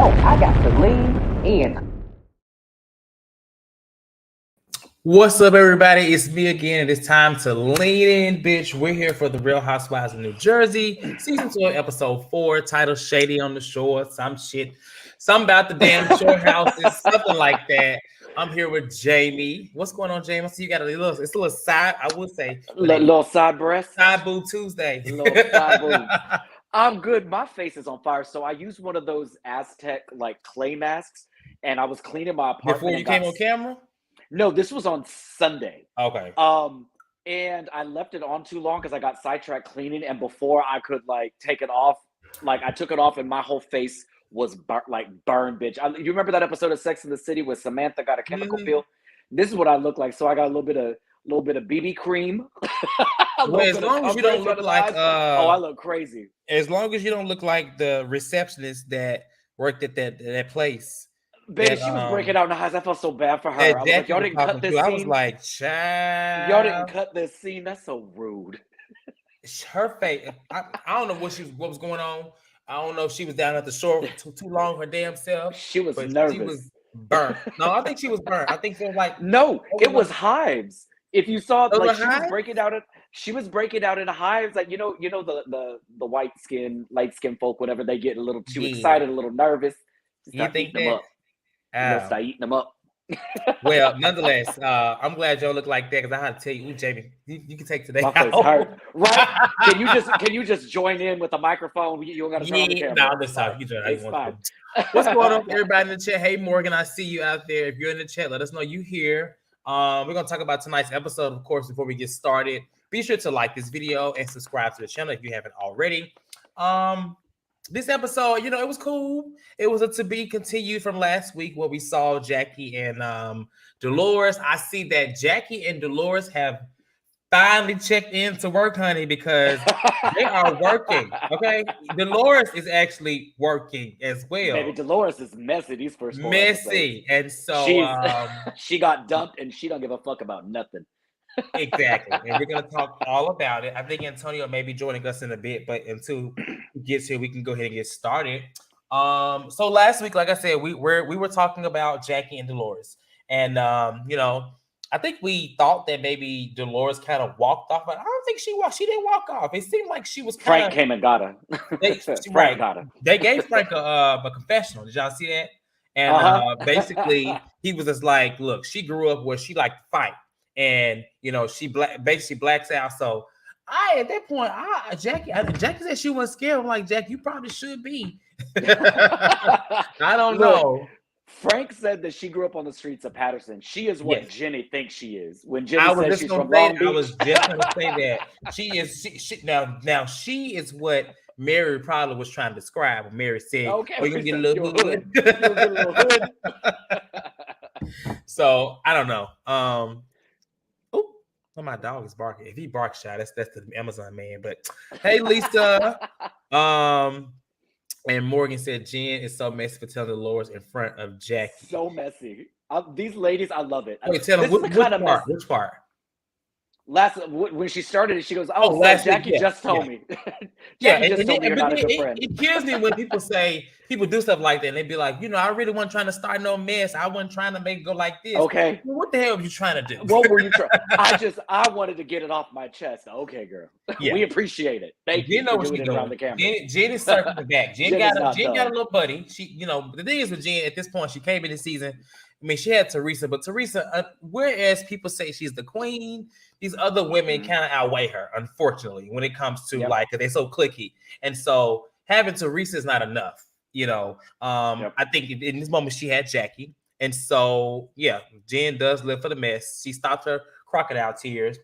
I got to lean in. What's up, everybody? It's me again, and it's time to lean in, bitch. We're here for the Real Housewives of New Jersey, season 12, episode 4, titled "Shady on the Shore." Some shit, something about the damn shore houses, something like that. I'm here with Jamie. What's going on, Jamie? I see you got a little. It's a little side. I would say, Little side breast. side boob Tuesday. Little side boob. I'm good. My face is on fire, so I used one of those Aztec like clay masks, and I was cleaning my apartment Before you came on camera. No, this was on Sunday. Okay. And I left it on too long because I got sidetracked cleaning, and before I could like take it off, like I took it off, and my whole face was burned, bitch. You remember that episode of Sex in the City where Samantha got a chemical peel? This is what I look like. So I got a little bit of BB cream. Well, as long as you don't look like I look crazy. As long as you don't look like the receptionist that worked at that place. Baby, she was breaking out in the highs. I felt so bad for her. I was like, y'all didn't cut this scene. I was like, child. Y'all didn't cut this scene. That's so rude. Her face. I don't know what was going on. I don't know if she was down at the shore too long, her damn self. She was nervous. She was burnt. No, I think she was burnt. I think it was no, it was hives. If you saw, like, she was breaking out in hives. Like, you know the light skin folk, whatever, they get a little too excited, a little nervous. You think that? Start eating them up. Well, nonetheless, I'm glad y'all look like that because I had to tell you, Jamie, you can take today. My face hurt. Right? Can you just join in with the microphone? You don't got to turn on the camera. No, this time you join. It's fine. What's going on, everybody in the chat? Hey, Morgan, I see you out there. If you're in the chat, let us know you here. We're gonna talk about tonight's episode, of course. Before we get started, be sure to like this video and subscribe to the channel if you haven't already. This episode, it was cool. It was a to be continued from last week where we saw Jackie and Dolores. I see that Jackie and Dolores have finally checked in to work, honey, because they are working. Okay, Dolores is actually working as well. Maybe Dolores is messy these first 4 messy, episodes. And so she got dumped, and she don't give a fuck about nothing. Exactly, and we're gonna talk all about it. I think Antonio may be joining us in a bit, but until he gets here, we can go ahead and get started. So last week, like I said, we were talking about Jackie and Dolores, and I think we thought that maybe Dolores kind of walked off, but I don't think she walked. She didn't walk off. It seemed like she was Frank came and got her. Frank got her. They gave Frank a confessional. Did y'all see that? And basically, he was just like, "Look, she grew up where she liked to fight." And she basically blacks out. So at that point, Jackie said she wasn't scared. I'm like, Jack, you probably should be. I don't know. Frank said that she grew up on the streets of Patterson. She is what Jenny thinks she is. When Jenny says she's from Long Beach, I was just going to say that she is. Now she is what Mary probably was trying to describe. When Mary said, "Okay, you can get a little hood." So I don't know. Oh, my dog is barking. If he barks, that's the Amazon man. But hey, Lisa. And Morgan said Jen is so messy for telling Dolores in front of Jackie. So messy. These ladies, I love it. Okay, tell them which part? When she started it, she goes, Jackie just told me. Jackie just told me you're not a good friend. It kills me when people do stuff like that and they be like, I really wasn't trying to start no mess. I wasn't trying to make it go like this. Okay. What the hell were you trying to do? What were you trying? I wanted to get it off my chest. Okay, girl. Yeah. We appreciate it. Thank you for doing it around the camera. Jen is circling back. Jen got a little buddy. She, the thing is with Jen at this point, she came in this season. I mean, she had Teresa, but Teresa, whereas people say she's the queen, these other women kind of outweigh her, unfortunately, when it comes to they're so cliquey. And so having Teresa is not enough, I think in this moment she had Jackie. And so, Jen does live for the mess. She stopped her crocodile tears.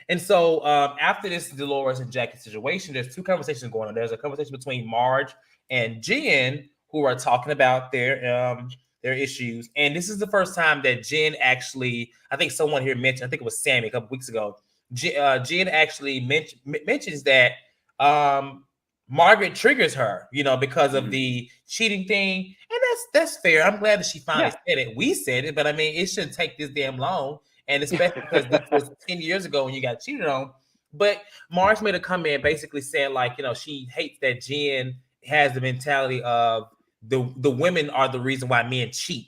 And so after this Dolores and Jackie situation, there's two conversations going on. There's a conversation between Marge and Jen who are talking about their issues. And this is the first time that Jen actually, I think someone here mentioned, I think it was Sammy a couple weeks ago, Jen actually mentions that Margaret triggers her, because of the cheating thing. And that's fair. I'm glad that she finally said it. We said it, but I mean, it shouldn't take this damn long. And especially because this was 10 years ago when you got cheated on. But Marge made a comment basically saying, like, she hates that Jen has the mentality of the women are the reason why men cheat.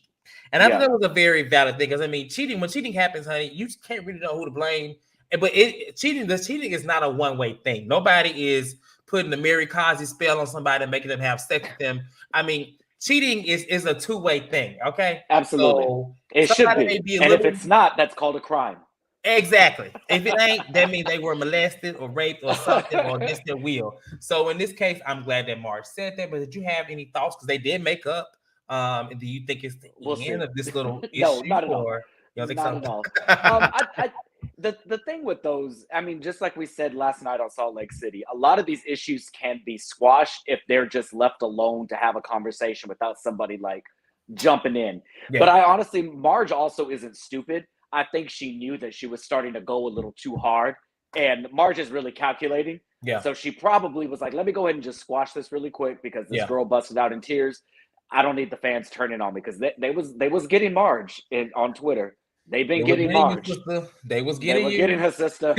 And I thought that was a very valid thing, because I mean, when cheating happens, honey, you can't really know who to blame. But cheating is not a one-way thing. Nobody is putting the Mary Cosby spell on somebody and making them have sex with them. I mean, cheating is a two-way thing, okay? Absolutely. So it should be. And if it's not, that's called a crime. Exactly. If it ain't, that means they were molested or raped or something or against their will. So in this case, I'm glad that Marge said that. But did you have any thoughts? Because they did make up. And do you think it's the end of this little issue? No, not at all. You don't think not so? At all. The thing with those, I mean, just like we said last night on Salt Lake City, a lot of these issues can be squashed if they're just left alone to have a conversation without somebody like jumping in. Yeah. But I honestly, Marge also isn't stupid. I think she knew that she was starting to go a little too hard, and Marge is really calculating. Yeah. So she probably was like, let me go ahead and just squash this really quick because this girl busted out in tears. I don't need the fans turning on me, because they was getting Marge on Twitter. They've been getting Marge. They was getting her sister.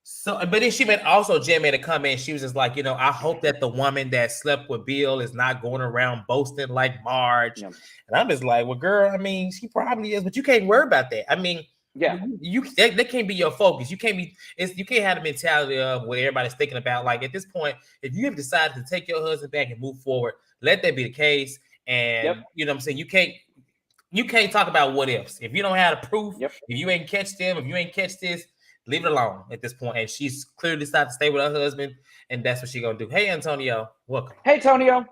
So, but then Jen made a comment. She was just like, I hope that the woman that slept with Bill is not going around boasting like Marge. Yeah. And I'm just like, well, girl, I mean, she probably is, but you can't worry about that. I mean, that can't be your focus. You can't have the mentality of what everybody's thinking about. Like, at this point, if you have decided to take your husband back and move forward, let that be the case. And you know what I'm saying? You can't talk about what ifs. If you don't have the proof, if you ain't catch them, if you ain't catch this, leave it alone at this point. And she's clearly decided to stay with her husband, and that's what she's gonna do. Hey, Antonio, welcome. Hey, Antonio.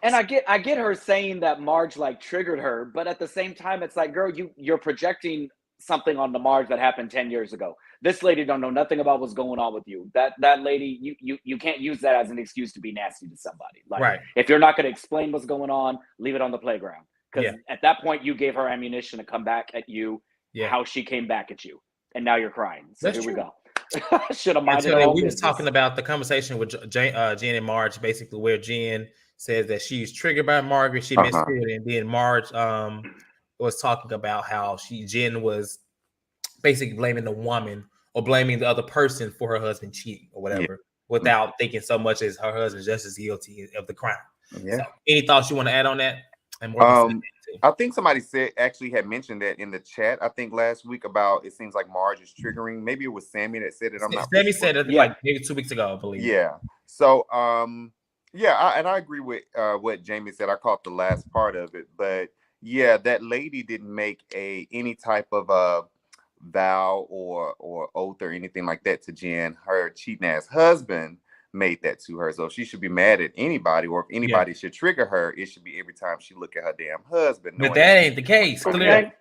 And I get her saying that Marge like triggered her, but at the same time, it's like, girl, you're projecting something on the Marge that happened 10 years ago. This lady don't know nothing about what's going on with you. That lady, you can't use that as an excuse to be nasty to somebody. Like, if you're not going to explain what's going on, leave it on the playground. Because at that point, you gave her ammunition to come back at you. How she came back at you, and now you're crying. So here we go. Should have minded all we was talking about the conversation with Jen and Marge, basically, where Jen says that she's triggered by Margaret. She missed it, and then Marge was talking about how Jen was basically blaming the woman or blaming the other person for her husband cheating or whatever, without thinking so much as her husband's just as guilty of the crime. Yeah. So, any thoughts you want to add on that? And I think somebody had mentioned that in the chat. I think last week about it seems like Marge is triggering. Maybe it was Sammy that said it. Sammy said it like maybe 2 weeks ago, I believe. Yeah. So I agree with what Jamie said. I caught the last part of it, but yeah, that lady didn't make any type of vow or oath or anything like that to Jen. Her cheating ass husband made that to her, so she should be mad at anybody, or if anybody should trigger her, it should be every time she look at her damn husband. But that ain't the case. Clearly.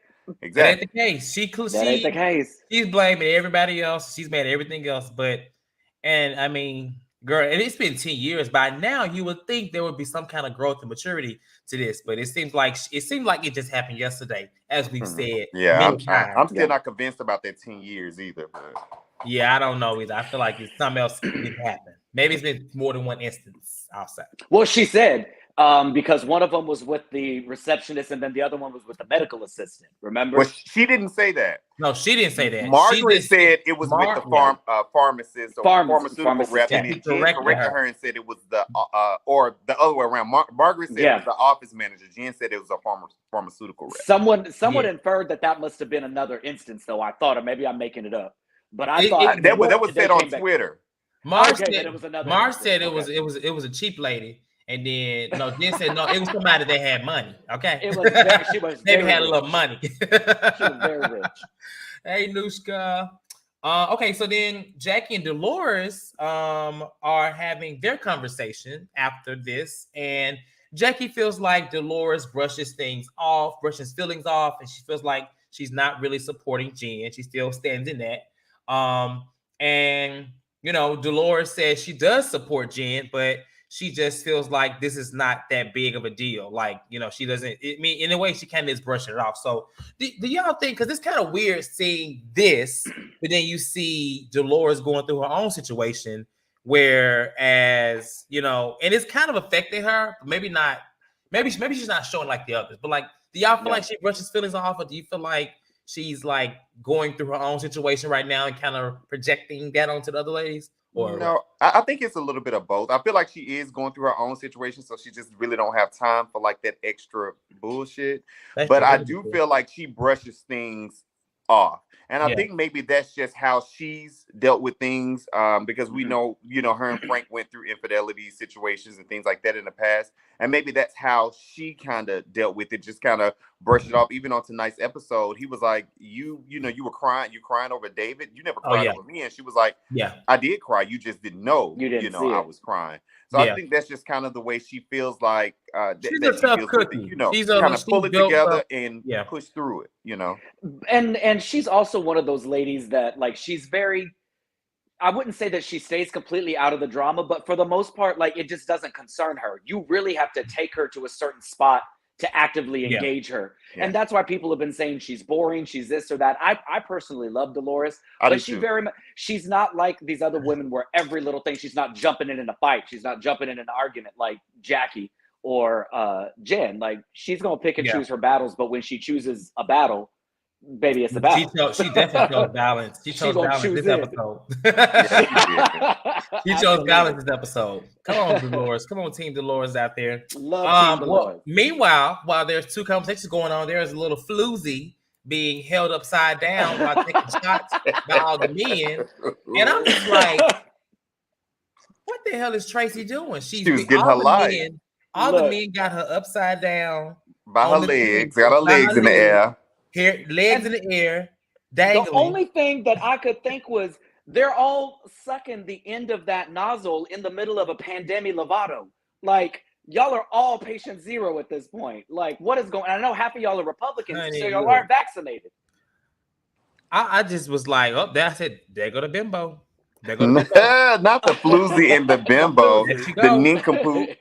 Exactly. That ain't the case. That ain't the case. She's blaming everybody else. She's mad at everything else. And I mean, girl, and it's been 10 years. By now, you would think there would be some kind of growth and maturity to this, but it seemed like it just happened yesterday, as we've said. Yeah, I'm still not convinced about that 10 years either. But. Yeah, I don't know either. I feel like it's something else didn't happen. Maybe it's been more than one instance outside. Well, she said because one of them was with the receptionist and then the other one was with the medical assistant. Remember? Well, she didn't say that. No, she didn't say that. Margaret said it was with the pharmacist or pharmaceutical rep, and then Jen corrected her and said it was the or the other way around. Margaret said it was the office manager. Jen said it was a pharmaceutical rep. Someone inferred that must have been another instance, though. I thought, or maybe I'm making it up. But I thought that was said on Twitter. Marge said it was a cheap lady, and then Jen said no, it was somebody that had money. Okay, maybe had a little money. She was very rich. Hey, Nushka. Okay, so then Jackie and Dolores are having their conversation after this, and Jackie feels like Dolores brushes feelings off, and she feels like she's not really supporting Jen. She still stands in that. And Dolores says she does support Jen, but she just feels like this is not that big of a deal. Like, she doesn't, in a way, she kind of is brushing it off. So do y'all think, because it's kind of weird seeing this, but then you see Dolores going through her own situation, whereas, and it's kind of affecting her, but maybe not, maybe she's not showing like the others, but like, do y'all feel like she brushes feelings off, or do you feel like she's like going through her own situation right now and kind of projecting that onto the other ladies? Or no, I think it's a little bit of both. I feel like she is going through her own situation, so she just really don't have time for like that extra bullshit. But I do feel like she brushes things off. And I think maybe that's just how she's dealt with things, because we know, her and Frank went through infidelity situations and things like that in the past. And maybe that's how she kind of dealt with it, just kind of brushed it off. Even on tonight's episode, he was like, you were crying over David. You never cried over me. And she was like, I did cry. You just didn't know, I was crying. So I think that's just kind of the way she feels like, she's a tough cookie. She's kind of pull it together and push through it, And she's also one of those ladies that like, she's very, I wouldn't say that she stays completely out of the drama, but for the most part, like it just doesn't concern her. You really have to take her to a certain spot to actively engage her. Yeah. And that's why people have been saying she's boring, she's this or that. I personally love Dolores, but she's not like these other women where every little thing, she's not jumping in a fight. She's not jumping in an argument like Jackie or Jen. Like she's going to pick and choose her battles, but when she chooses a battle, baby, it's a battle. She definitely chose balance. She chose balance this episode. She chose balance this episode. Come on, Dolores. Come on, Team Dolores out there. Love Team Dolores. Well, meanwhile, while there's two conversations going on, there's a little floozy being held upside down while taking shots by all the men. And I'm just like, what the hell is Tracy doing? She was getting her life. All the men got her upside down. By her legs. Got her legs in the air. Legs in the air, dangling. The only thing that I could think was they're all sucking the end of that nozzle in the middle of a pandemic Lovato. Like, y'all are all patient zero at this point. Like, what is going on? I know half of y'all are Republicans, so y'all aren't vaccinated. I just was like, oh, that's it. There go the bimbo. Not the floozy and the bimbo. The nincompoop.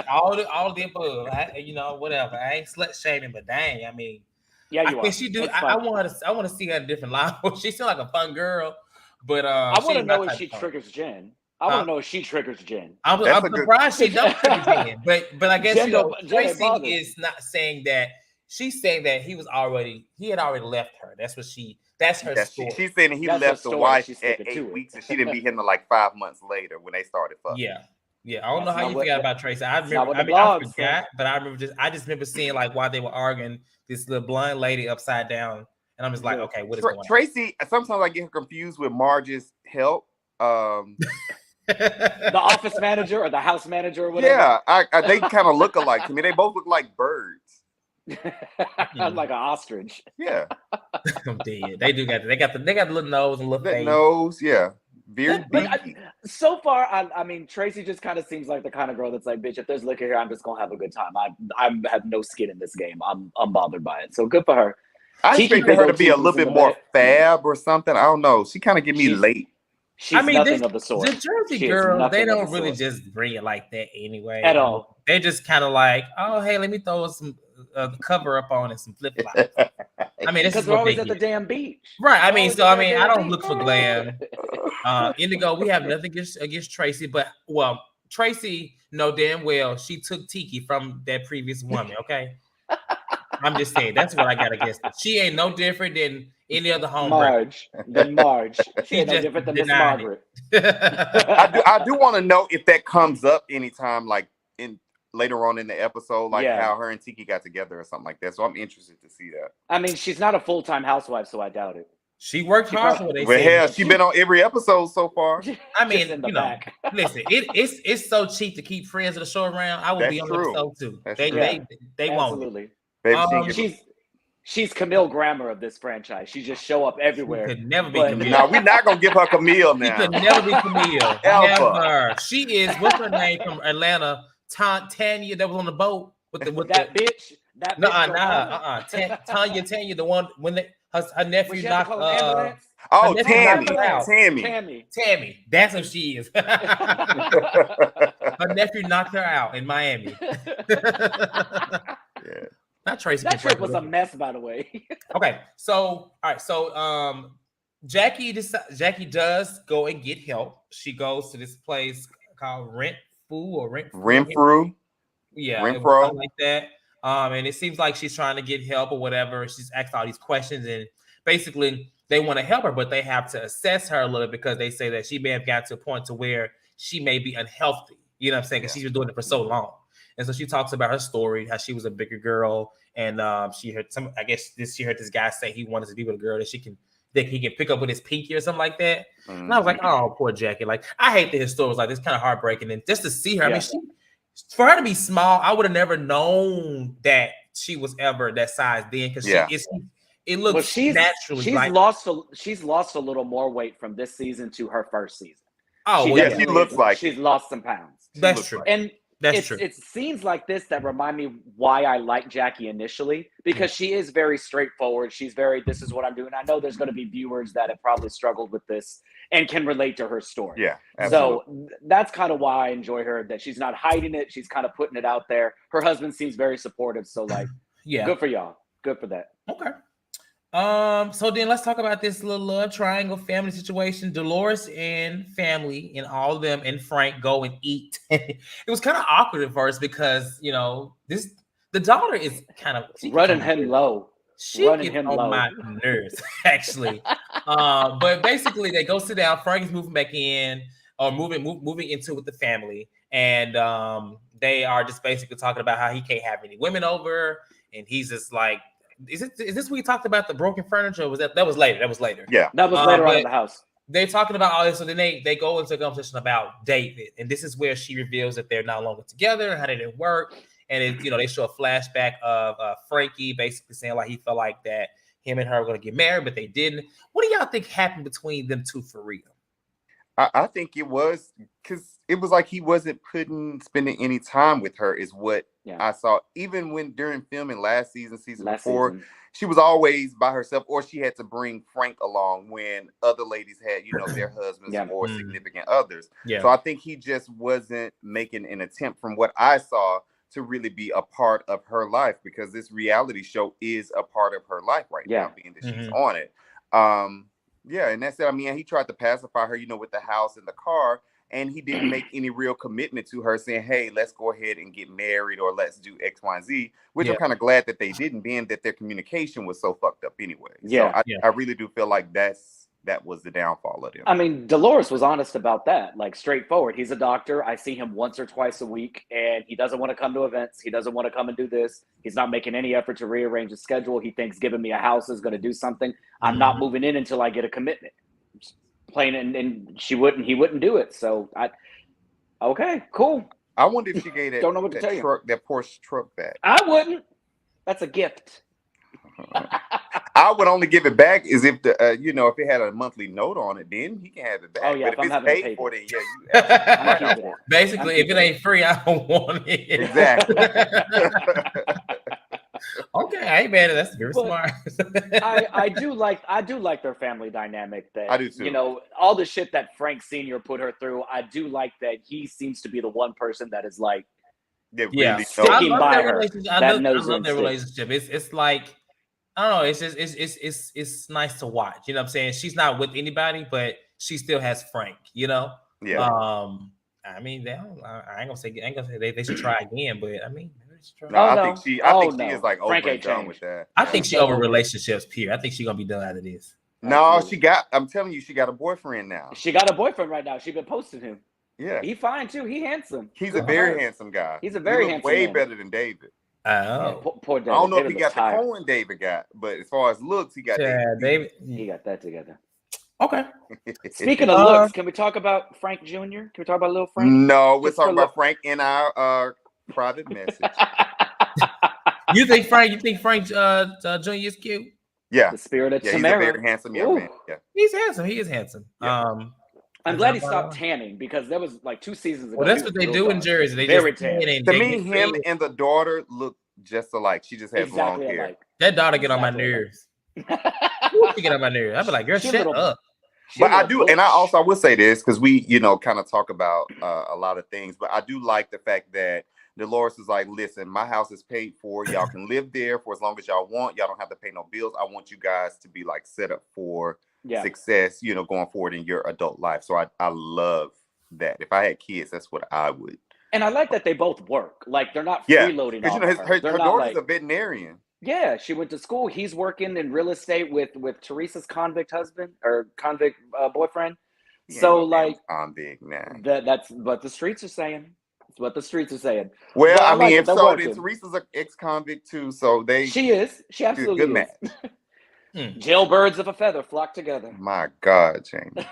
all the above. Whatever. I ain't slut shaming, but dang, I mean, yeah, you are. She do. I want to see her at a different level. She seems like a fun girl, but I want to know if she triggers Jen. I want to know if she triggers Jen. I'm surprised she don't trigger Jen, but I guess Tracy is not saying that. She's saying that he had already left her. That's her story. She's saying he left the wife at 8 weeks, and she didn't be him to like 5 months later when they started fucking. Yeah. I don't know how you forgot about Tracy. I forgot, but I just remember seeing like while they were arguing, this little blind lady upside down, and I'm just like, okay, what is going on? Tracy, sometimes I get her confused with Marge's help. The office manager or the house manager or whatever. Yeah, they kind of look alike to me. They both look like birds. Like an ostrich. Yeah. I'm dead. They do got the little nose and little face. Nose, yeah. So far, I mean, Tracy just kind of seems like the kind of girl that's like, bitch, if there's liquor here, I'm just gonna have a good time. I have no skin in this game. I'm bothered by it. So good for her. I expected her to be a little bit more fab or something. I don't know. She kind of get me late. Nothing of the sort. The Jersey girls, they don't really just bring it like that anyway. At all. They just kind of like, oh, hey, let me throw some cover up on and some flip flops. I mean, because we're always at the damn beach, right? I mean, I don't look for glam. Indigo, we have nothing against Tracy, but Tracy know damn well she took Tiki from that previous woman. Okay, I'm just saying that's what I got against her. She ain't no different than any other homegirl. Marge. She ain't no different than Miss Margaret. I do want to know if that comes up anytime, like later on in the episode, like how her and Tiki got together or something like that. So I'm interested to see that. I mean, she's not a full-time housewife, so I doubt it. She worked hard for what they said. Hell, she's been on every episode so far. I mean, listen, it's so cheap to keep friends of the show around. I would be on the episode too. They won't. She's Camille Grammer of this franchise. She just show up everywhere. She could never be Camille. No, we're not gonna give her Camille now. She could never be Camille. Never. She is. What's her name from Atlanta? Tanya, that was on the boat with that bitch. That bitch. Tanya, the one when her nephew knocked. Tammy. That's who she is. Her nephew knocked her out in Miami. Yeah. Not Tracy. That trip was a mess, by the way. Okay, so all right, so Jackie does go and get help. She goes to this place called Renfrew. Yeah, Renfrew, like that. And it seems like she's trying to get help or whatever. She's asked all these questions, and basically they want to help her, but they have to assess her a little bit because they say that she may have got to a point to where she may be unhealthy. You know what I'm saying? Because she's been doing it for so long. And so she talks about her story, how she was a bigger girl, and she heard she heard this guy say he wanted to be with a girl that he can pick up with his pinky or something like that. Mm-hmm. And I was like, oh, poor Jackie. Like, I hate that his story was like this, kind of heartbreaking. And just to see her, I mean, for her to be small, I would have never known that she was ever that size then, because it looks naturally. She's lost a little more weight from this season to her first season. Oh, she looks like she's lost some pounds. That's true. And it's scenes like this that remind me why I like Jackie initially, because she is very straightforward. She's very, this is what I'm doing. I know there's going to be viewers that have probably struggled with this and can relate to her story. Yeah, absolutely. So that's kind of why I enjoy her, that she's not hiding it. She's kind of putting it out there. Her husband seems very supportive. So like, good for y'all. Good for that. Okay. So then let's talk about this little love triangle family situation. Dolores and family and all of them and Frank go and eat. It was kind of awkward at first because, you know, the daughter is kind of running him low. She gets on my nerves, actually. But basically they go sit down. Frank is moving back in or moving into with the family. And they are just basically talking about how he can't have any women over. And he's just like, Is this where we talked about the broken furniture? Or was that was later? That was later. Yeah, that was later on in the house. They're talking about all this, so then they go into a conversation about David, and this is where she reveals that they're no longer together and how they didn't work. And they show a flashback of Frankie basically saying like he felt like that him and her were going to get married, but they didn't. What do y'all think happened between them two for real? I think it was because it was like he wasn't spending any time with her is what I saw. Even when during filming last season before, she was always by herself, or she had to bring Frank along when other ladies had, their husbands or significant others. Yeah. So I think he just wasn't making an attempt from what I saw to really be a part of her life, because this reality show is a part of her life right now, being that she's on it. Yeah, and that's it. I mean, he tried to pacify her, with the house and the car, and he didn't make any real commitment to her saying, hey, let's go ahead and get married or let's do X, Y, and Z, which I'm kind of glad that they didn't, being that their communication was so fucked up anyway. Yeah. So I really do feel like that was the downfall of them. I mean, Dolores was honest about that, like straightforward. He's a doctor. I see him once or twice a week, and he doesn't want to come to events. He doesn't want to come and do this. He's not making any effort to rearrange his schedule. He thinks giving me a house is going to do something. I'm not moving in until I get a commitment. Plain, and he wouldn't do it. So okay, cool. I wonder if she gave that, don't know what to tell you. That Porsche truck back. I wouldn't. That's a gift. I would only give it back is if the if it had a monthly note on it, then he can have it back. Oh yeah, but if it's paid for, then you basically if it ain't free, I don't want it. Exactly. Okay, I ain't mad at that. That's very smart. I do like their family dynamic. That I do too. All the shit that Frank Sr. put her through. I do like that he seems to be the one person that is like, sticking by her. I love their relationship. It's like, I don't know. It's just it's nice to watch. You know what I'm saying? She's not with anybody, but she still has Frank. Yeah. I mean, I ain't gonna say they should try again, but I mean. I think she is like over and done with that. I think she over relationships, period. I think she's gonna be done out of this. No, I'm telling you, she got a boyfriend now. She got a boyfriend right now. She's been posting him. Yeah. He fine too. He handsome. He's a very handsome guy. He's a very handsome way better than David. Oh. Poor David. I don't know if he got the Cohen David got, but as far as looks, he got David. He got that together. Okay. Speaking of looks, can we talk about Frank Jr.? Can we talk about little Frank? No, we're talking about Frank in our private message. You think Frank Jr. is cute? Yeah. The spirit of Tamara. He's a very handsome young man. Yeah. He's handsome. He is handsome. Yeah. I'm glad he stopped tanning, because there was like 2 seasons ago. Well, that's what they do in Jersey. They very just tan. To me, him and the daughter look just alike. She just has long hair. Alike. That daughter get on my nerves. She get on my nerves. I'd be like, girl, shut up. But I do, and I will say this, because we, kind of talk about a lot of things, but I do like the fact that Dolores is like, listen, my house is paid for. Y'all can live there for as long as y'all want. Y'all don't have to pay no bills. I want you guys to be like set up for success, going forward in your adult life. So I love that. If I had kids, that's what I would And I like that they both work. Like they're not freeloading. Because her daughter's a veterinarian. Yeah, she went to school. He's working in real estate with Teresa's convict husband or convict boyfriend. So like convict now. That's what the streets are saying. It's what the streets are saying. Well, I mean, if so, then Teresa's an ex-convict too. So she is. She absolutely good is. Jailbirds of a feather flock together. My God, Jamie.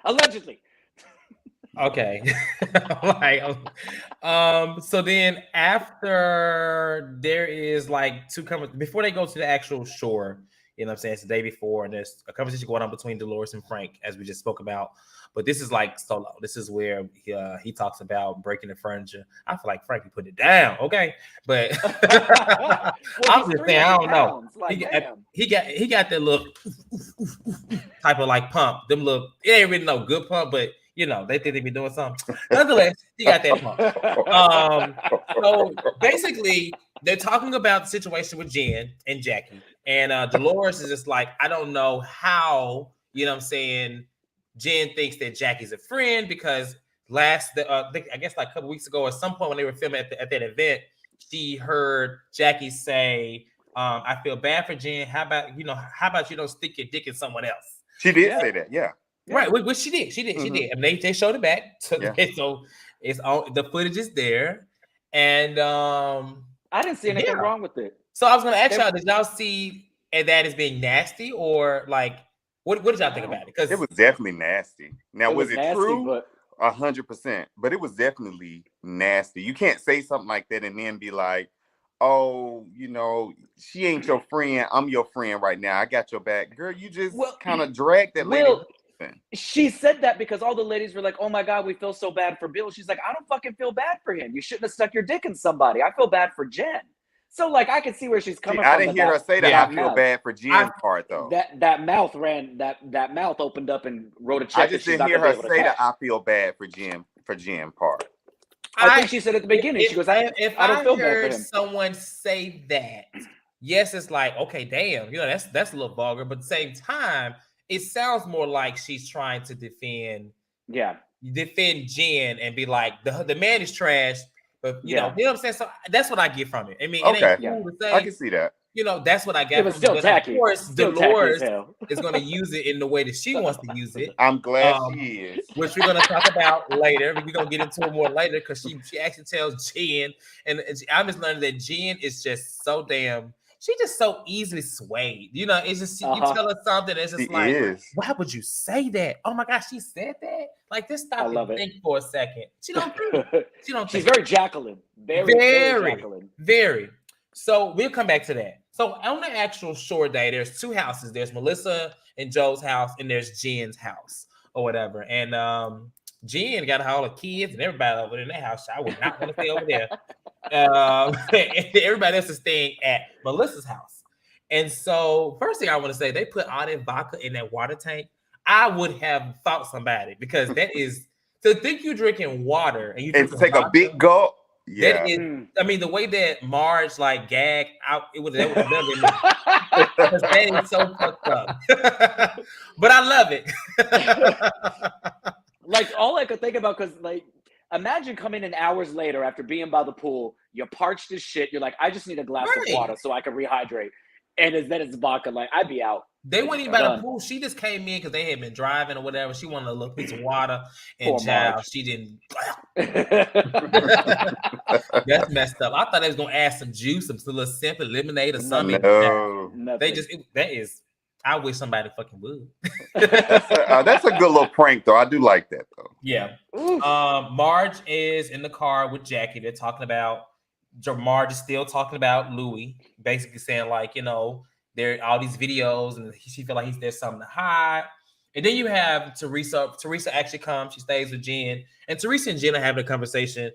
Allegedly. Okay. So then after there is like before they go to the actual shore, you know what I'm saying? It's the day before, and there's a conversation going on between Dolores and Frank, as we just spoke about. But this is like solo. This is where he talks about breaking the furniture. I feel like Frank put it down, okay? But I'm just saying, I don't know. Like, he got that little type of like pump. Them little, it ain't really no good pump, but you know, they think they be doing something. Nonetheless, he got that pump. So basically, they're talking about the situation with Jen and Jackie. And Dolores is just like, I don't know how, you know what I'm saying, Jen thinks that Jackie's a friend because I guess like a couple weeks ago, at some point when they were filming at that event, she heard Jackie say, I feel bad for Jen. How about you don't stick your dick in someone else? She did say that, yeah. Right, which she did. She did. And they showed it back. So it's all the footage is there. And I didn't see anything wrong with it. So I was gonna ask y'all, did y'all see that as being nasty, or like what did y'all think about it? Because it was definitely nasty. Now, was it nasty, true? 100%, but it was definitely nasty. You can't say something like that and then be like, oh, you know, she ain't your friend. I'm your friend right now. I got your back. Girl, you just kind of dragged that lady. She said that because all the ladies were like, oh my God, we feel so bad for Bill. She's like, I don't fucking feel bad for him. You shouldn't have stuck your dick in somebody. I feel bad for Jen. So like I can see where she's coming from. I didn't hear her say that. I feel bad for Jen's part though. That mouth opened up and wrote a check. I just didn't hear her say that I feel bad for Jen part. I think she said at the beginning, she goes, I don't feel bad for him. Someone say that, yes, it's like, okay, damn, you know, that's a little vulgar, but at the same time, it sounds more like she's trying to defend Jen and be like, the man is trash. But you know what I'm saying? So that's what I get from it. I mean, it ain't cool to say. I can see that. You know, that's what I got. It was still tacky. Of course, Dolores is going to use it in the way that she wants to use it. I'm glad she is. Which we're going to talk about later. We're going to get into it more later because she actually tells Jen, and I'm just learning that Jen is just so damn. She just so easily swayed. You know, it's just you tell her something, it's just why would you say that? Oh my gosh, she said that. Like, just stop and think for a second. She don't think. She's very Jacqueline. Very Jacqueline. Very. So we'll come back to that. So on the actual shore day, there's two houses. There's Melissa and Joe's house, and there's Jen's house or whatever. And Jen got all the kids and everybody over in their house. I would not want to stay over there. Everybody else is staying at Melissa's house. And so first thing I want to say, they put all that vodka in that water tank. I would have fought somebody because that is to think you're drinking water and you take vodka, a big gulp. Yeah, that is, I mean, the way that Marge like gagged out, that would have never been because that is so fucked up. But I love it. Like all I could think about, because like imagine coming in hours later after being by the pool, you're parched as shit. You're like, I just need a glass of water so I can rehydrate. And then it's vodka. Like, I'd be out. They weren't even by the pool. She just came in because they had been driving or whatever. She wanted a little piece of water. And child, she didn't. That's messed up. I thought they was going to add some juice, some little simple lemonade or something. No. They just, I wish somebody fucking would. That's a good little prank, though. I do like that, though. Yeah. Marge is in the car with Jackie. They're talking about, Marge is still talking about Louie, basically saying like, you know, there are all these videos and she feel like there's something to hide. And then you have Teresa. Teresa actually comes. She stays with Jen. And Teresa and Jen are having a conversation.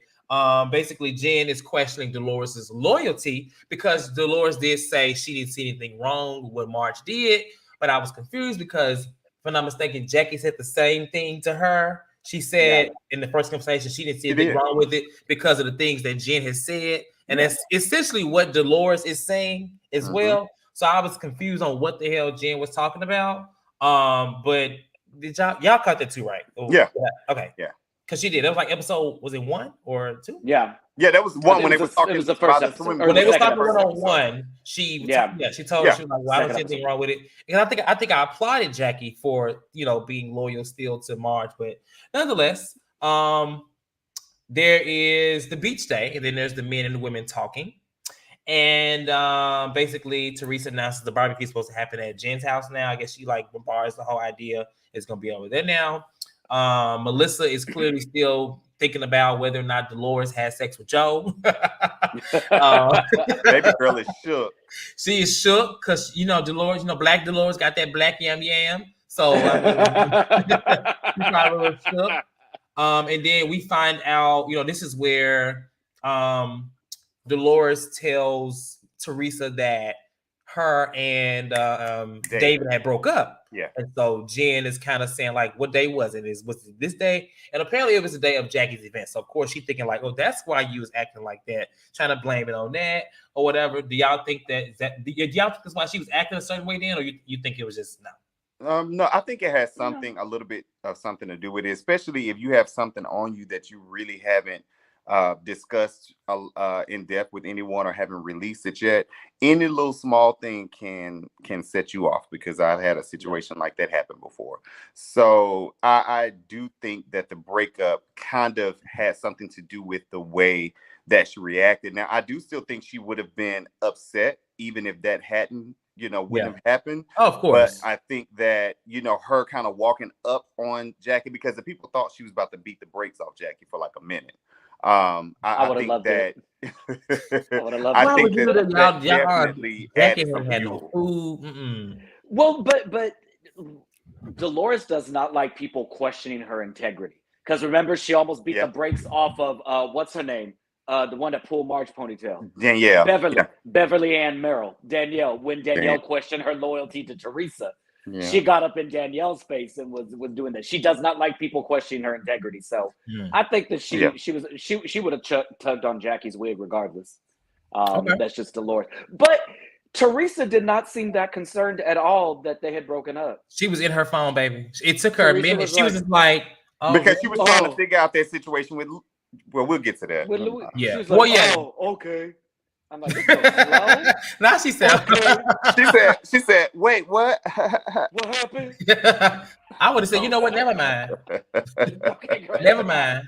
Basically, Jen is questioning Dolores' loyalty because Dolores did say she didn't see anything wrong with what Marge did. But I was confused because, if I'm not mistaken, Jackie said the same thing to her. She said in the first conversation she didn't see anything wrong with it because of the things that Jen has said. And that's essentially what Dolores is saying as well. So I was confused on what the hell Jen was talking about. But did y'all caught that too, right? Yeah. Okay. Yeah. Because she did. That was like episode, was it 1 or 2? Yeah. Yeah, that was one when they were talking. It was the first episode. When they were talking 1-on-1, she told her, she was like, well, I don't see anything wrong with it. And I think I applauded Jackie for, being loyal still to Marge. But nonetheless, there is the beach day, and then there's the men and the women talking. And basically, Teresa announces the barbecue is supposed to happen at Jen's house now. I guess she bombards the whole idea. It's going to be over there now. Melissa is clearly still thinking about whether or not Dolores had sex with Joe. Baby girl is shook. She is shook because, Dolores, Black Dolores got that black yam. So she's probably a little shook. And then we find out, this is where Dolores tells Teresa that her and David had broke up. Yeah. And so Jen is kind of saying, what day was it? Was it this day? And apparently it was the day of Jackie's event. So of course she's thinking that's why you was acting like that, trying to blame it on that or whatever. Do y'all think do y'all think that's why she was acting a certain way then, or you think it was just no? No, I think it has something, a little bit of something to do with it, especially if you have something on you that you really haven't discussed in depth with anyone or haven't released it yet. Any little small thing can set you off, because I've had a situation like that happen before. So I do think that the breakup kind of had something to do with the way that she reacted. Now, I do still think she would have been upset even if that hadn't wouldn't have happened. Oh, of course. But I think that, her kind of walking up on Jackie, because the people thought she was about to beat the brakes off Jackie for like a minute. I would have loved that. I would have loved I think that definitely Jackie had no food. Well, but Dolores does not like people questioning her integrity. Because remember, she almost beat the brakes off of what's her name? The one that pulled Marge ponytail. Danielle. Beverly Ann Merrill. Danielle. When Danielle questioned her loyalty to Teresa, she got up in Danielle's face and was doing that. She does not like people questioning her integrity. So I think that she would have tugged on Jackie's wig regardless. That's just Dolores. But Teresa did not seem that concerned at all that they had broken up. She was in her phone, baby. It took her a minute. She was just like, because she was trying to figure out that situation with. Well, we'll get to that. With Louie, yeah. She was like, oh, okay. I'm like, it's so slow. Now she said, okay. she said, wait, what? What happened? I would have said, you know what? Never mind. Okay, great. Never mind.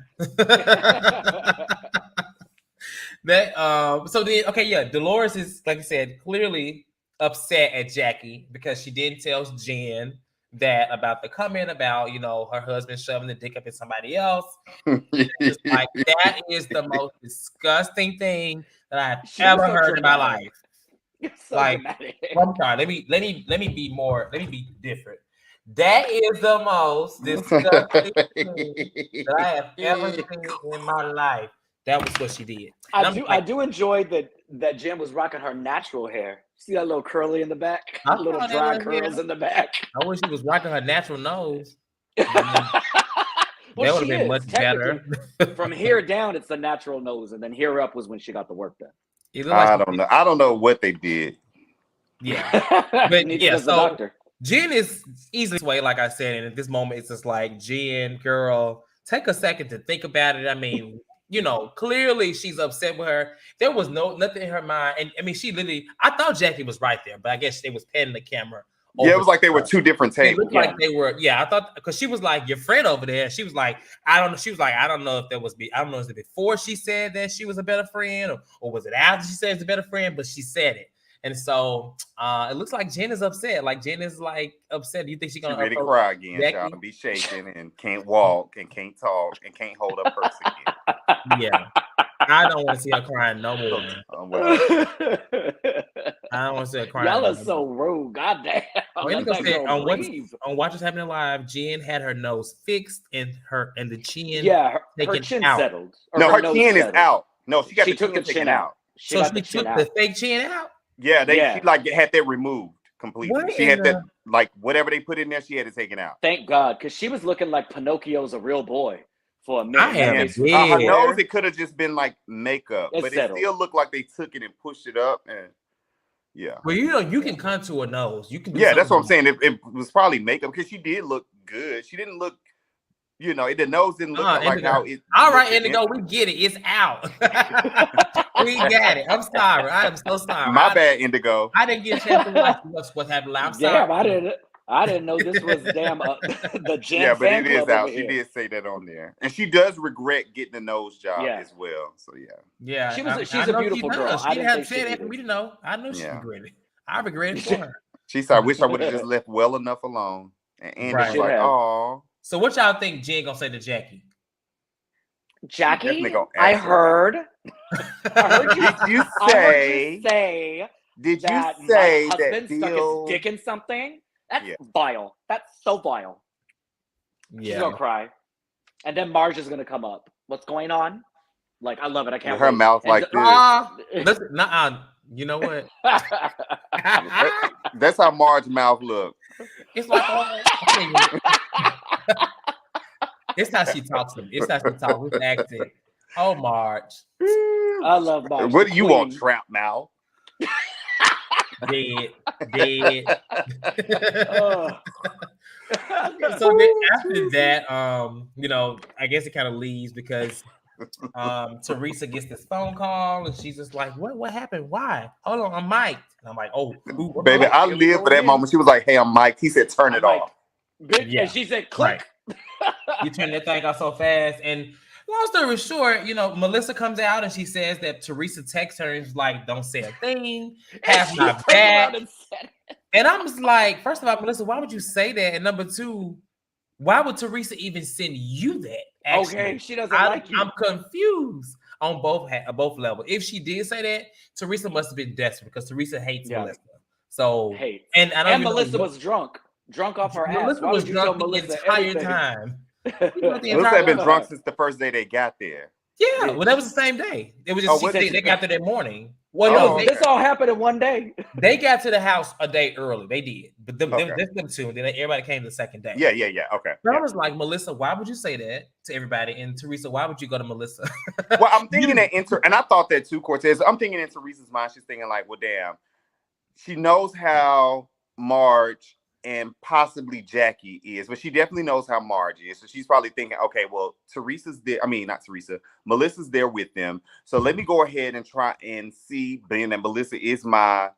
So then, Dolores is, like I said, clearly upset at Jackie because she didn't tell Jen that about the comment about her husband shoving the dick up in somebody else. It's like, that is the most disgusting thing that I've ever heard in my life. So dramatic. I'm sorry. Let me be different. That is the most disgusting thing that I have ever seen in my life. That was what she did. I do enjoy that Jen was rocking her natural hair. See that little curly in the back? Little dry curls in the back. I wish she was rocking her natural nose. That would have been much better. From here down, it's the natural nose, and then here up was when she got the work done. I don't know. I don't know what they did. Yeah, but so Jen is easily swayed, like I said, and at this moment, it's just like, Jen, girl, take a second to think about it. I mean, clearly she's upset with her. There was nothing in her mind. And I mean, she literally, I thought Jackie was right there, but I guess they was panning the camera. Yeah, it was like they were two different tables. It looked like they were, I thought, because she was like, your friend over there. She was like, I don't know if that was, I don't know if it was before she said that she was a better friend, or was it after she said it's a better friend, but she said it. And so it looks like Jen is upset. Like, Jen is upset. Do you think she's gonna ready to cry again, child, and be shaking and can't walk and can't talk and can't hold up purse again? Yeah. I don't want to see her crying no more. I don't want to see her crying. Y'all are so rude. Goddamn. On Watch What's Happening Live, Jen had her nose fixed and the chin. Yeah, her chin out. Settled. No, her chin is out. No, she took the chin out. She took the fake chin out. Yeah, she had that removed completely. She had that whatever they put in there, she had it taken out. Thank God, because she was looking like Pinocchio's a real boy for a minute. Her nose, it could have just been like makeup, but it still looked like they took it and pushed it up. And well, you can contour a nose. You can. That's what I'm saying. It was probably makeup, because she did look good. She didn't look You know, the nose didn't look like how it. All right, Indigo, we get it. It's out. We got it. I'm sorry. I am so sorry. My bad, Indigo. I didn't get a chance to watch what happened. I'm sorry. I didn't know this was damn the Jen. Yeah, but it is out. She did say that on there, and she does regret getting the nose job as well. So yeah. She's a beautiful girl. She didn't have to say that for me to know. I know she regretted. I regret it for her. She said, "I wish I would have just left well enough alone." And Andy was like, "Oh." So what y'all think Jen gonna say to Jackie? Jackie, I heard you say Did you that say my that husband stuck his dick in something? That's vile. That's so vile. She's gonna cry. And then Marge is gonna come up. What's going on? Like, I love it. I can't her wait. mouth and like this. Listen, you know what? That's how Marge's mouth look. It's like it's how she talks to me. It's how she talks with accent. Oh, Marge. I love Marge. What do you want, trap mouth? Dead. So then after that, you know, I guess it kind of leaves because Teresa gets this phone call and she's just like, what happened? Why? Hold on, I'm mic'd. And I'm like, oh, baby, I live for that moment. She was like, hey, I'm mic'd. He said, turn it off. And she said, click. Right. You turn that thing off so fast. And long story short, you know, Melissa comes out and she says that Teresa texts her and is like, don't say a thing, have my back. And I'm just like, first of all, Melissa, why would you say that? And number two, why would Teresa even send you that? Actually, okay, she doesn't like you. I'm confused on both levels. If she did say that, Teresa must have been desperate because Teresa hates Melissa. So and Melissa was drunk off her Melissa ass. Why was would you drunk tell the Melissa entire time. Melissa had been drunk since the first day they got there. Yeah, well, that was the same day. It was just they got there that morning. Well, this all happened in one day. They got to the house a day early. They did, but them two. Then everybody came the second day. Yeah. Okay. But I was like, Melissa, why would you say that to everybody? And Teresa, why would you go to Melissa? Well, I'm thinking that and I thought that too, Cortez. I'm thinking in Teresa's mind, she's thinking like, well, damn, she knows how Marge and possibly Jackie is, but she definitely knows how Marge is. So she's probably thinking, okay, well, Teresa's there. I mean, not Teresa. Melissa's there with them. So let me go ahead and try and see, being that Melissa is my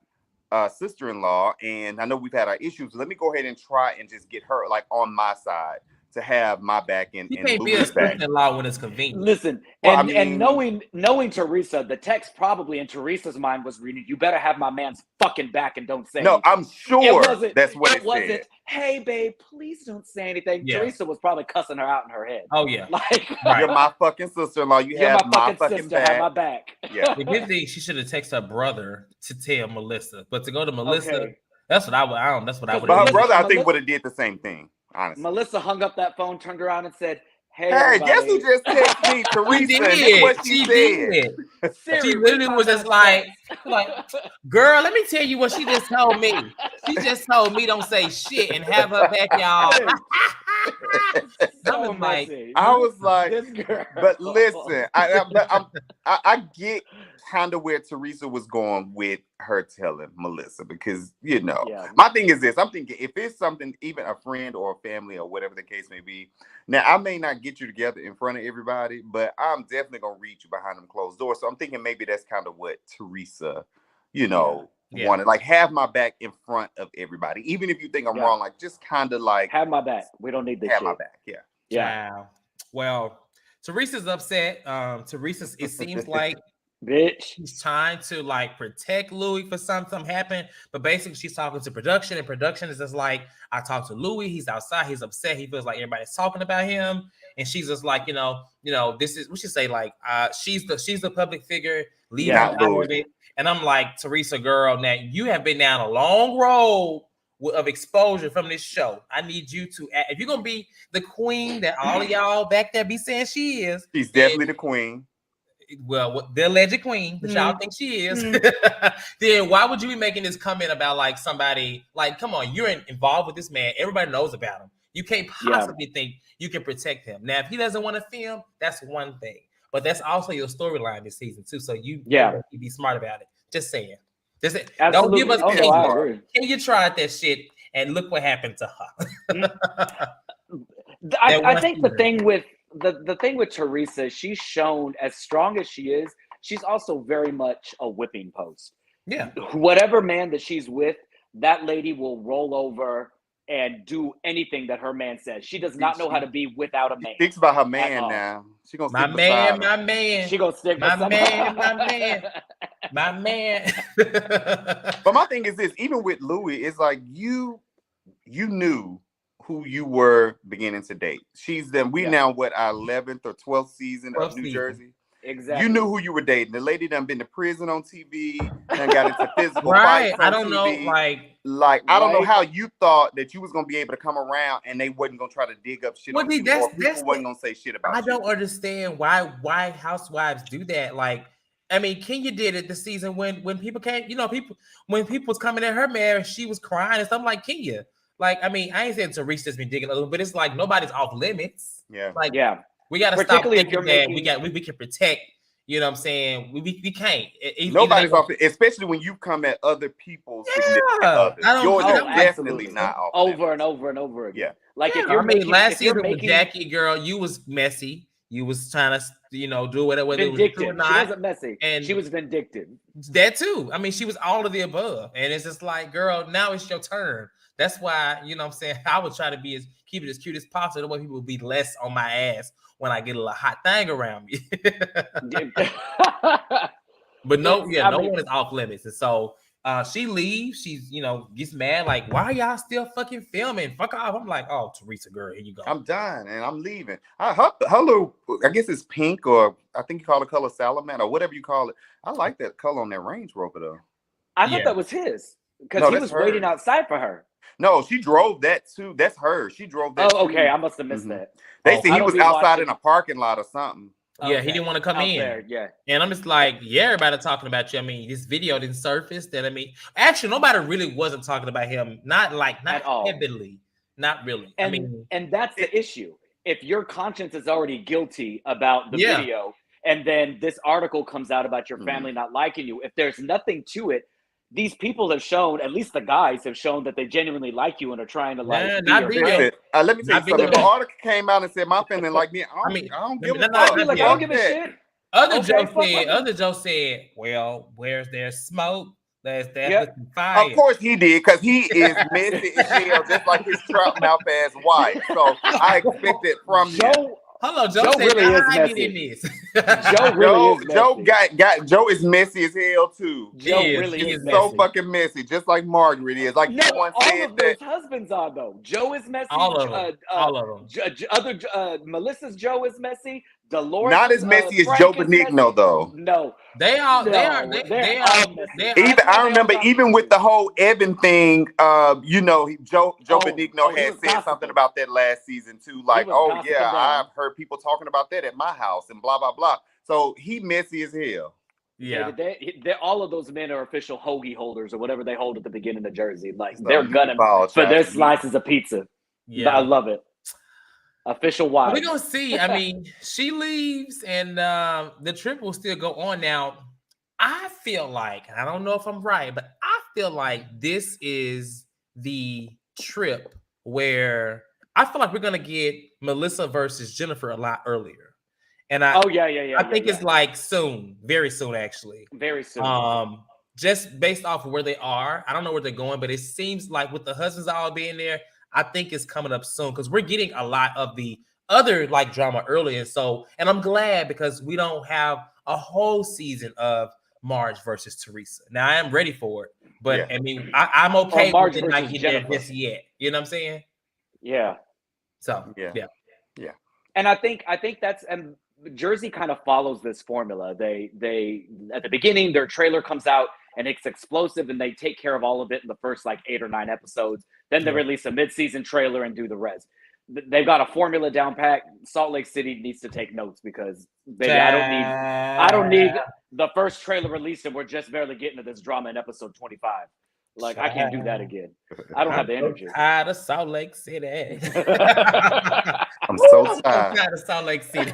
sister-in-law, and I know we've had our issues. Let me go ahead and try and just get her like on my side to have my back and can't be a sister-in-law when it's convenient. Listen, and knowing Teresa, the text probably in Teresa's mind was reading, "You better have my man's fucking back and don't say anything." I'm sure that's what it wasn't. Said. Hey, babe, please don't say anything. Yeah. Teresa was probably cussing her out in her head. Oh yeah, like you're my fucking sister-in-law. You have my fucking sister, back. Have my back. Yeah. The good thing, she should have texted her brother to tell Melissa, but to go to Melissa, that's what I would. That's what I would. But her brother, I think, would have did the same thing. Honestly. Melissa hung up that phone, turned around, and said, "Hey, guess who just texted me, Teresa? What she did. She literally was just like, girl, let me tell you what she just told me. She just told me don't say shit and have her back, y'all." I was like, but listen, I get kind of where Teresa was going with her telling Melissa, because my thing is this. I'm thinking if it's something, even a friend or a family or whatever the case may be, now I may not get you together in front of everybody, but I'm definitely gonna read you behind them closed doors. So I'm thinking maybe that's kind of what Teresa, wanted, like have my back in front of everybody, even if you think I'm wrong, like just kind of like have my back. We don't need this. Have my back. Yeah. Well, Teresa's upset. It seems like bitch, she's trying to like protect Louie for something happened, but basically she's talking to production, and production is just like, I talked to Louie, he's outside, he's upset, he feels like everybody's talking about him, and she's just like, this is what she say, like, she's the public figure, leave out of it. And I'm like, Teresa, girl, now you have been down a long road of exposure from this show. I need you to, if you're gonna be the queen that all of y'all back there be saying she is, she's definitely the queen. Well, the alleged queen that y'all think she is, then why would you be making this comment about like somebody, like, come on, you're involved with this man. Everybody knows about him. You can't possibly think you can protect him. Now, if he doesn't want to film, that's one thing, but that's also your storyline this season too. So you be smart about it. Just saying. Don't give us Can you tried that shit and look what happened to her. I think the thing with the thing with Teresa, she's shown as strong as she is, she's also very much a whipping post. Yeah. Whatever man that she's with, that lady will roll over and do anything that her man says. She does not know how to be without a man. She thinks about her man now. She gonna my stick man, beside my man. She gonna stick my beside man, my man, my man. But my thing is this: even with Louie, it's like you knew who you were beginning to date. She's them. We now what, our 11th or 12th season of New Jersey. Exactly. You knew who you were dating. The lady done been to prison on TV, done got into physical right. fights on I don't TV. know, like I don't know how you thought that you was gonna be able to come around and they wasn't gonna try to dig up shit on you, or people wasn't gonna say shit about you. I don't understand why housewives do that. Like, I mean, Kenya did it this season when people came, when people was coming at her marriage, she was crying and stuff like Kenya. Like, I mean, I ain't saying Teresa's been digging a little, but it's like nobody's off limits. Yeah. Like, we got to stop thinking that we can protect. You know what I'm saying? We can't. Nobody's off, especially when you come at other people's significant others. Yours is definitely not off over and over and over again. Yeah. Like if you're making, last season with Jackie, girl, you was messy. You was trying to, do whatever. Vindictive. She wasn't messy, and she was vindictive. That too. I mean, she was all of the above, and it's just like, girl, now it's your turn. That's why, what I'm saying, I would try to keep it as cute as possible. The way people will be less on my ass when I get a little hot thing around me. But no one is off limits. And so she leaves. She's, gets mad. Like, why are y'all still fucking filming? Fuck off. I'm like, oh, Teresa, girl, here you go. I'm done and I'm leaving. Hello, I guess it's pink, or I think you call the color salamander or whatever you call it. I like that color on that Range Rover though. I thought that was his because he was waiting outside for her. No, she drove that too. That's her. She drove that. Oh, okay. I must have missed that. They said he was outside in a parking lot or something. Yeah, he didn't want to come in. There, yeah. And I'm just like, everybody talking about you. I mean, this video didn't surface. Actually, nobody really wasn't talking about him. Not heavily. Not really. And that's the issue. If your conscience is already guilty about the video, and then this article comes out about your family not liking you, if there's nothing to it, these people have shown, at least the guys have shown, that they genuinely like you and are trying to like. Let me tell you something. If the article came out and said my family like me, I don't give a fuck. I don't give a shit. Other Joe said, well, where's there smoke? There's fire. Of course he did, because he is messy as hell, just like his trout mouth ass wife. So I expect it from him. Hello, Joe really is messy. Joe is messy as hell too. Joe really is so fucking messy, just like Margaret is. Like all of those husbands are though. Joe is messy. All of them. Melissa's Joe is messy. Dolores not as messy as Joe Benigno though. No, they are. I remember even with the whole Evan thing. Joe Benigno had said something about that last season too. Like, I've heard people talking about that at my house and blah blah blah. So he messy as hell. Yeah, all of those men are official hoagie holders or whatever they hold at the beginning of Jersey. Like they're gunning for their slices of pizza. Yeah, I love it. Official wife. We're gonna see. I mean, she leaves and the trip will still go on. Now, I feel like, I don't know if I'm right, but I feel like this is the trip where I feel like we're gonna get Melissa versus Jennifer a lot earlier. And I think it's like soon, very soon, actually. Very soon. Just based off of where they are. I don't know where they're going, but it seems like with the husbands all being there, I think it's coming up soon because we're getting a lot of the other like drama early. And I'm glad because we don't have a whole season of Marge versus Teresa. Now I am ready for it, but I mean, I'm okay with it not getting there just yet. You know what I'm saying? Yeah. So, yeah. And I think that's, and Jersey kind of follows this formula. They at the beginning, their trailer comes out and it's explosive and they take care of all of it in the first like 8 or 9 episodes. Then they release a mid-season trailer and do the rest. They've got a formula down pat. Salt Lake City needs to take notes because I don't need the first trailer released and we're just barely getting to this drama in episode 25. Like I can't do that again. I don't have the energy. Tired of Salt Lake City. I'm so tired. I'm tired of Salt Lake City.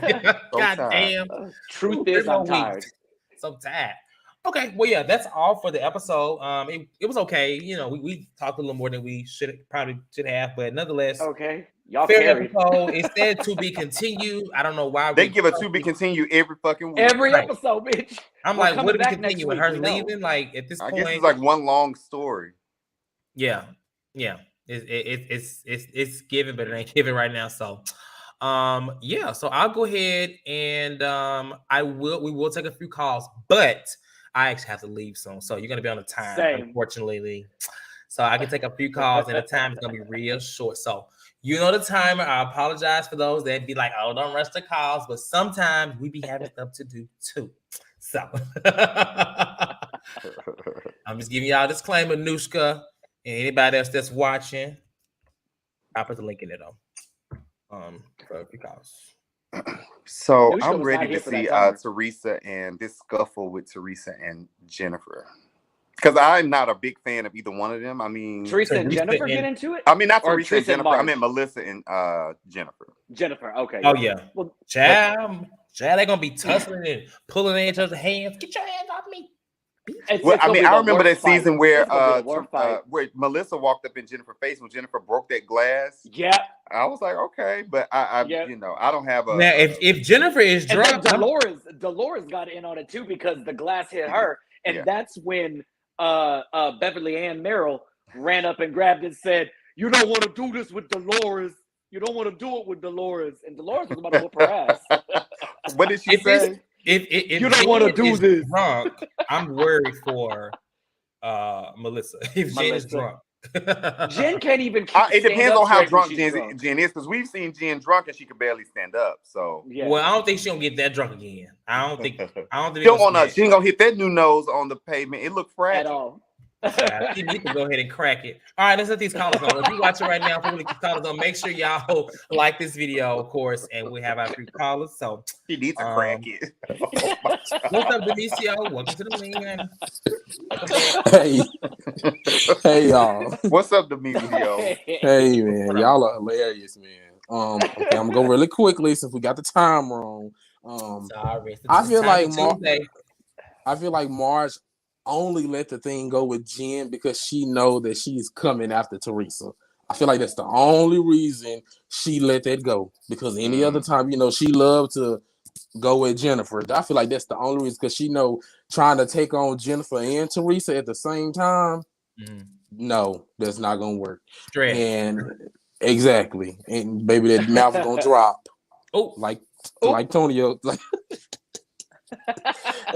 God damn. Truth is, I'm tired. So tired. Okay, well, yeah, that's all for the episode. It was okay. You know, we talked a little more than we probably should have, but nonetheless, okay, y'all fair carried. episode. It said to be continued. I don't know why they give a to be continued every fucking week. Every episode, bitch. I'm We're like, what coming do we back next continue with week, her we know. leaving? Like at this I point, guess it's like one long story. Yeah. It's given, but it ain't given right now. So, yeah. So I'll go ahead and we will take a few calls, but I actually have to leave soon, so you're gonna be on the time, unfortunately. So I can take a few calls, and the time is gonna be real short. So you know the timer. I apologize for those that be like, "Oh, don't rush the calls," but sometimes we be having stuff to do too. So I'm just giving y'all a disclaimer, Nushka, and anybody else that's watching. I'll put the link in it though. For a few calls. So I'm ready to see Teresa and this scuffle with Teresa and Jennifer. Because I'm not a big fan of either one of them. I mean, Teresa and Jennifer get into it? I mean, not Teresa and Jennifer. I meant Melissa and Jennifer. Jennifer, okay. Oh, yeah. Well, Chad, they're going to be tussling and pulling each other's hands. Get your hands off me. Well, I mean, I remember that season where Melissa walked up in Jennifer's face when Jennifer broke that glass. Yeah. I was like, okay, but I you know, I don't have a. Now, if Jennifer is drunk, Dolores got in on it too because the glass hit her, and that's when Beverly Ann Merrill ran up and grabbed it and said, "You don't want to do this with Dolores. You don't want to do it with Dolores." And Dolores was about to whoop her ass. What did she say? If you don't want to do this, drunk, I'm worried for Melissa. If Jen is drunk, Jen can't even. It depends on how drunk Jen is, because we've seen Jen drunk and she can barely stand up. So well, I don't think she'll get that drunk again. I don't think. She ain't gonna hit that new nose on the pavement. It looked fragile at all. You need to go ahead and crack it. All right, let's let these callers on. If you watch it right now, callers on, make sure y'all like this video, of course, and we have our 3 callers. So she needs to crack it. What's up, Denicio? Welcome to the man. Hey, y'all. What's up, Denicio? Hey, man, y'all are hilarious, man. Okay, I'm gonna go really quickly since we got the time wrong. Sorry, I feel like Marge only let the thing go with Jen because she know that she's coming after Teresa. I feel like that's the only reason she let that go, because any other time, you know, she loved to go with Jennifer. I feel like that's the only reason, because she know trying to take on Jennifer and Teresa at the same time, no, that's not gonna work. And exactly, and baby, that mouth gonna drop. Like Tonio. Like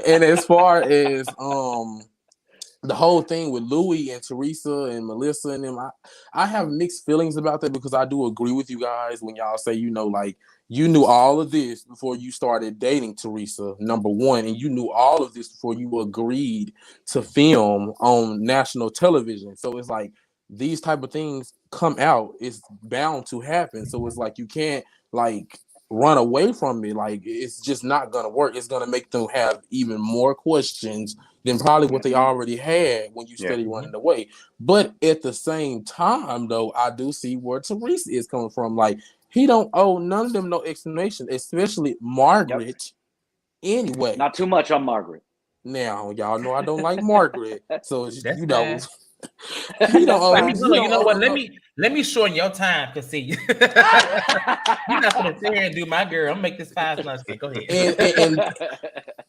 and as far as the whole thing with Louie and Teresa and Melissa and them, I have mixed feelings about that, because I do agree with you guys when y'all say, you know, like, you knew all of this before you started dating Teresa, number one, and you knew all of this before you agreed to film on national television. So it's like these type of things come out, it's bound to happen. So it's like you can't like run away from it. Like, it's just not gonna work. It's gonna make them have even more questions than probably what they already had when you steady running away. But at the same time, though, I do see where Teresa is coming from. Like, he don't owe none of them no explanation, especially Margaret. Anyway, not too much on Margaret. Now, y'all know I don't like Margaret, so you know. You know what? Let me shorten your time, because see, you're not gonna sit here and do my girl. I'm gonna make this fast lunch. Go ahead.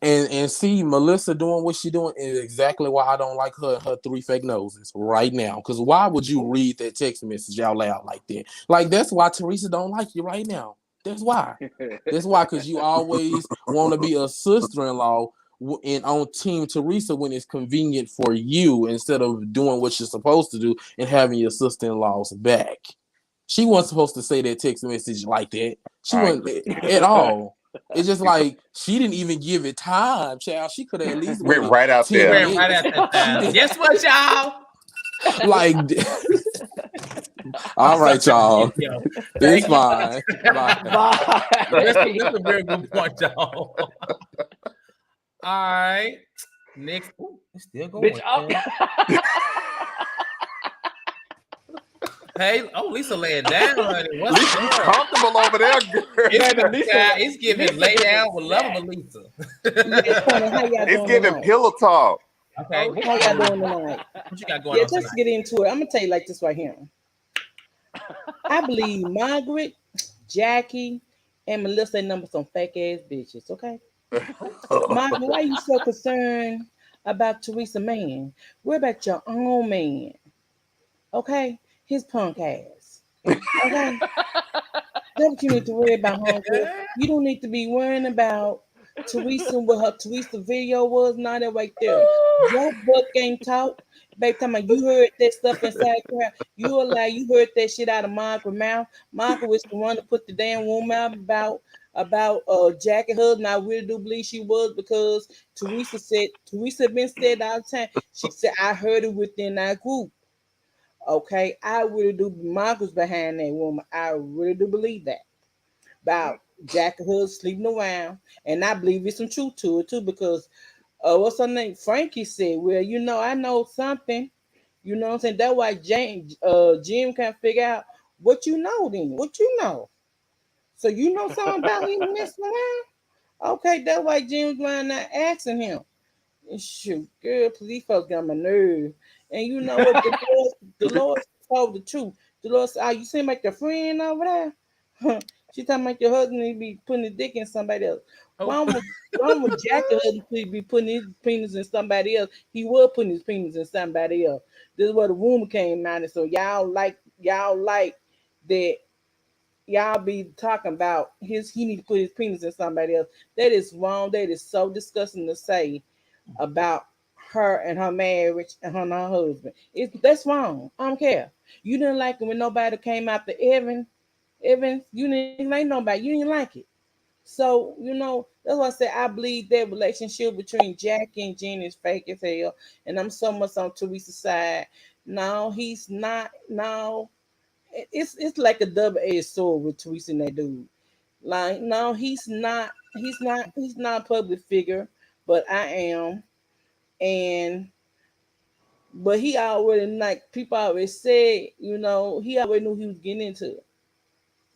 And see, Melissa doing what she doing is exactly why I don't like her 3 fake noses right now. Because why would you read that text message out loud like that? Like, that's why Teresa don't like you right now. That's why. That's why, because you always want to be a sister-in-law and on Team Teresa when it's convenient for you, instead of doing what you're supposed to do and having your sister-in-law's back. She wasn't supposed to say that text message like that. She wasn't at all. It's just like she didn't even give it time, child. She could have at least went right out there. Went right out that time. Guess what, y'all? Like, all right, y'all. It's fine. Bye. That's a very good point, y'all. All right. Next. Ooh, it's still going. Bitch, Hey, Lisa laying down, honey. What's Lisa, you comfortable over there, girl? It's giving lay down with lovable Lisa. It's giving pillow talk. Okay. How y'all doing tonight? What you got going on let's get into it. I'm gonna tell you like this right here. I believe Margaret, Jackie, and Melissa ain't number some fake ass bitches. Okay, Margaret, why you so concerned about Teresa man? Worry about your own man. Okay, his punk ass. Okay, that's what you need to worry about, homegirl. You don't need to be worrying about Teresa, what her Teresa video was, not that right there. Your butt ain't talk. Babe, tell me, you heard that stuff inside her. You heard that shit out of Margaret's mouth. Margaret was the one to put the damn woman out about Jackie husband. I really do believe she was, because Teresa been said all the time. She said, I heard it within our group. Okay, I really do. Margaret's behind that woman. I really do believe that about Jackie Hood sleeping around, and I believe it's some truth to it too, because what's her name? Frankie said, well, I know something. You know what I'm saying? That's why Jim can't figure out what you know then. What you know? So you know something about him messing around? Okay, that's why Jim's going not asking him. And shoot, girl, please folks got my nerve. And you know what? Dolores told the truth. Dolores said, you seem like your friend over there. She talking about your husband need to be putting his dick in somebody else. Why would Jackie husband be putting his penis in somebody else? He was putting his penis in somebody else. This is where the rumor came out. And so y'all like that. Y'all be talking about he need to put his penis in somebody else. That is wrong. That is so disgusting to say about her and her marriage and her husband. That's wrong. I don't care. You didn't like it when nobody came out to Evan, you didn't like nobody. You didn't like it. So, that's why I say I believe that relationship between Jackie and Jen is fake as hell. And I'm so much on Teresa's side. No, he's not. No, it's like a double-edged sword with Teresa and that dude. Like, no, he's not a public figure, but I am. But he already, like people already said, he already knew he was getting into it.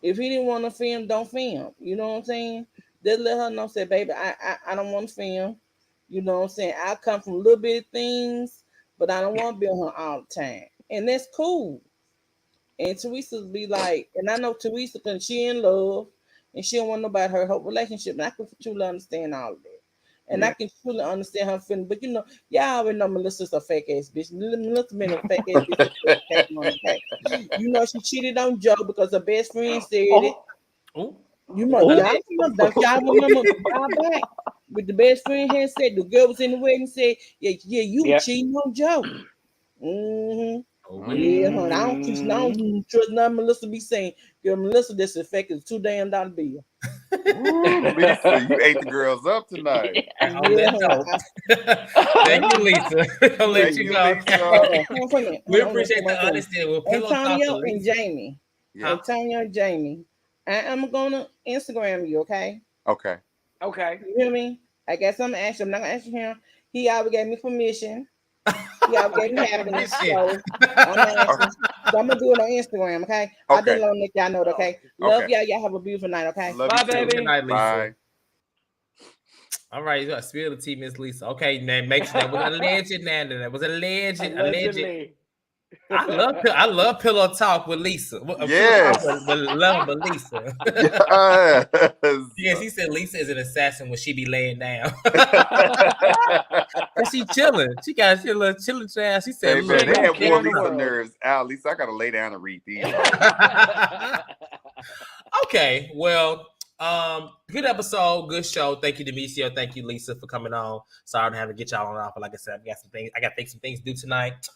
If he didn't want to film, don't film. You know what I'm saying? Just let her know, say, baby, I don't want to film. You know what I'm saying? I come from a little bit of things, but I don't want to be on her all the time. And that's cool. And Teresa be like, and I know Teresa, because she in love, and she don't want nobody her relationship. And I can truly understand all of that. And I can truly understand her feeling. But y'all already know Melissa's a fake ass bitch. Melissa been a fake ass bitch. She cheated on Joe because her best friend said it. Y'all remember back with the best friend had said the girl was in the wedding and said, yeah, you were cheating on Joe. Mm-hmm. Yeah, honey. I don't trust nothing Melissa be saying. Girl, Melissa disinfected $2 damn bill. Lisa, you ate the girls up tonight. Thank you, Lisa. I'll let you go. We appreciate the honesty. Antonio and Jamie. Yeah. Antonio and Jamie. I'm gonna Instagram you, okay? Okay. You hear me? I got something to ask you. I'm not gonna ask him. He already gave me permission. Y'all gave me happiness. So I'm gonna do it on Instagram, okay? I didn't let y'all know it, okay? Love y'all. Y'all have a beautiful night, okay? Bye, baby. Good night, Lisa. Bye. All right, you got to spill the tea, Miss Lisa. Okay, man, make sure that was alleged, Nanda. That was alleged. I love pillow talk with Lisa. Yes. Love Lisa. Yes, he said Lisa is an assassin when she be laying down. And she chilling. She got a little chilling ass. She said, hey, man, they have wore Lisa nerves out. Lisa, I got to lay down and read these. Okay, well, good episode, good show. Thank you, Demetrio. Thank you, Lisa, for coming on. Sorry to have to get y'all on off, but like I said, I got some things to do tonight.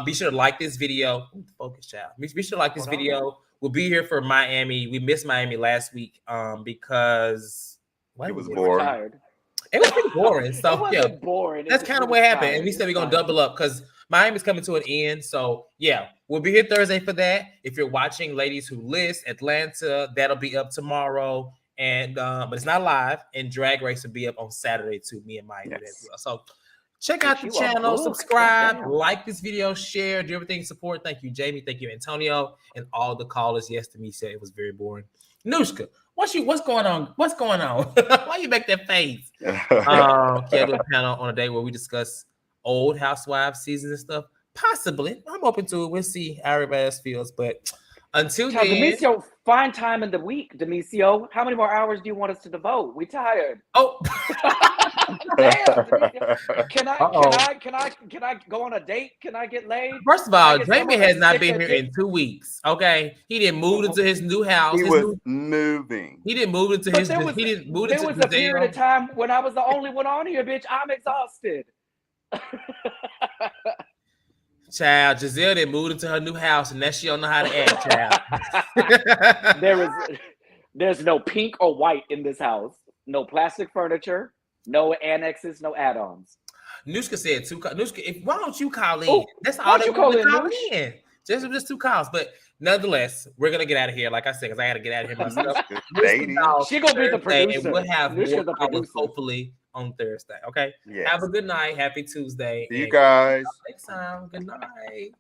Be sure to like this video. Focus, child. Be sure to like this video. We'll be here for Miami. We missed Miami last week because it was boring. It was pretty boring. So it wasn't boring. That's kind of what happened. And we said we're gonna double up because Miami's coming to an end. So yeah, we'll be here Thursday for that. If you're watching Ladies Who List Atlanta, that'll be up tomorrow. And but it's not live. And Drag Race will be up on Saturday too. Me and Mike as well. So Check out the channel, subscribe, like this video, share, do everything, support. Thank you, Jamie. Thank you, Antonio, and all the callers. Yes, to me said it was very boring. Nushka, what's going on? What's going on? Why you make that face? Yeah, do a panel on a day where we discuss old Housewives seasons and stuff. Possibly. I'm open to it. We'll see how everybody else feels. But until then, Demisio, find time in the week, Demisio. How many more hours do you want us to devote? We tired. Oh. Damn, can I go on a date? Can I get laid? First of all, Jamie has not been here in 2 weeks. Okay, he didn't move into his new house. He was moving. He didn't move into his. There was a period of time when I was the only one on here, bitch. I'm exhausted. Child, Giselle didn't move into her new house, and now she don't know how to act. Child, there's no pink or white in this house. No plastic furniture. No annexes, no add-ons. Nushka said Nushka, why don't you call in? That's all they want to call in. Just 2 calls. But nonetheless, we're going to get out of here. Like I said, because I got to get out of here myself. She going to be the producer. And we'll have more calls hopefully on Thursday. Okay? Yes. Have a good night. Happy Tuesday. See you guys. Next time. Good night.